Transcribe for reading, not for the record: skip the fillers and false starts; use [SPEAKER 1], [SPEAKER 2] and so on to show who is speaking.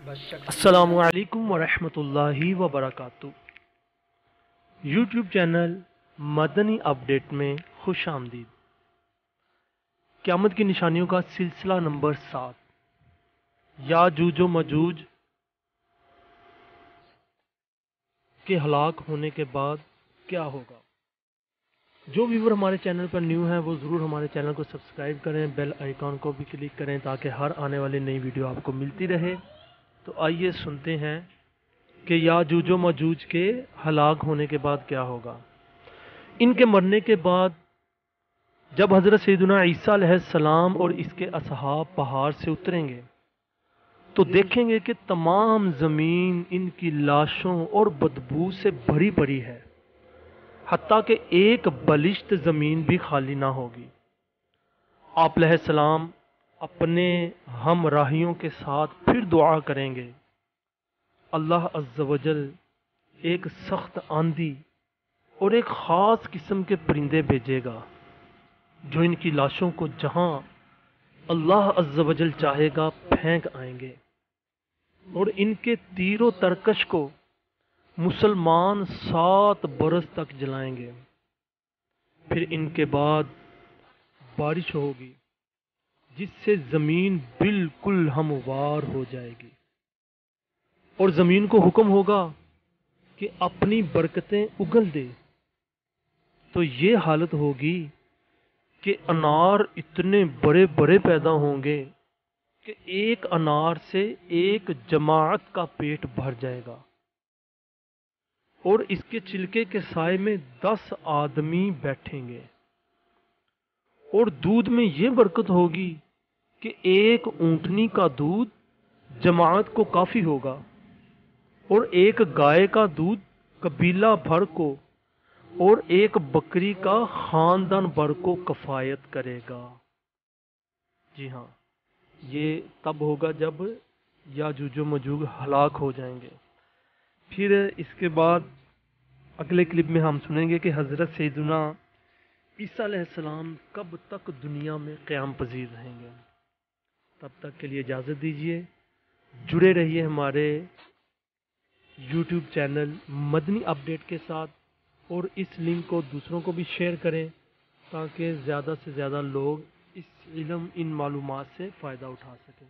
[SPEAKER 1] السلام علیکم ورحمۃ اللہ وبرکاتہ۔ یوٹیوب چینل مدنی اپڈیٹ میں خوش آمدید۔ قیامت کی نشانیوں کا سلسلہ نمبر 7، یاجوج و ماجوج کے ہلاک ہونے کے بعد کیا ہوگا۔ جو ویور ہمارے چینل پر نیو ہیں وہ ضرور ہمارے چینل کو سبسکرائب کریں، بیل آئیکن کو بھی کلک کریں تاکہ ہر آنے والی نئی ویڈیو آپ کو ملتی رہے۔ تو آئیے سنتے ہیں کہ یاجوج و ماجوج کے ہلاک ہونے کے بعد کیا ہوگا۔ ان کے مرنے کے بعد جب حضرت سیدنا عیسیٰ علیہ السلام اور اس کے اصحاب پہاڑ سے اتریں گے تو دیکھیں گے کہ تمام زمین ان کی لاشوں اور بدبو سے بھری پڑی ہے، حتیٰ کہ ایک بلشت زمین بھی خالی نہ ہوگی۔ آپ علیہ السلام اپنے ہم راہیوں کے ساتھ پھر دعا کریں گے، اللہ عز و جل ایک سخت آندھی اور ایک خاص قسم کے پرندے بھیجے گا جو ان کی لاشوں کو جہاں اللہ عز و جل چاہے گا پھینک آئیں گے، اور ان کے تیر و ترکش کو مسلمان 7 برس تک جلائیں گے۔ پھر ان کے بعد بارش ہوگی جس سے زمین بالکل ہموار ہو جائے گی، اور زمین کو حکم ہوگا کہ اپنی برکتیں اگل دے۔ تو یہ حالت ہوگی کہ انار اتنے بڑے بڑے پیدا ہوں گے کہ ایک انار سے ایک جماعت کا پیٹ بھر جائے گا، اور اس کے چھلکے کے سائے میں 10 آدمی بیٹھیں گے۔ اور دودھ میں یہ برکت ہوگی کہ ایک اونٹنی کا دودھ جماعت کو کافی ہوگا، اور ایک گائے کا دودھ قبیلہ بھر کو، اور ایک بکری کا خاندان بھر کو کفایت کرے گا۔ جی ہاں، یہ تب ہوگا جب یاجوج و ماجوج ہلاک ہو جائیں گے۔ پھر اس کے بعد اگلے کلپ میں ہم سنیں گے کہ حضرت سیدنا عیسیٰ علیہ السلام کب تک دنیا میں قیام پذیر رہیں گے۔ تب تک کے لیے اجازت دیجیے، جڑے رہیے ہمارے یوٹیوب چینل مدنی اپڈیٹ کے ساتھ، اور اس لنک کو دوسروں کو بھی شیئر کریں تاکہ زیادہ سے زیادہ لوگ اس علم، ان معلومات سے فائدہ اٹھا سکیں۔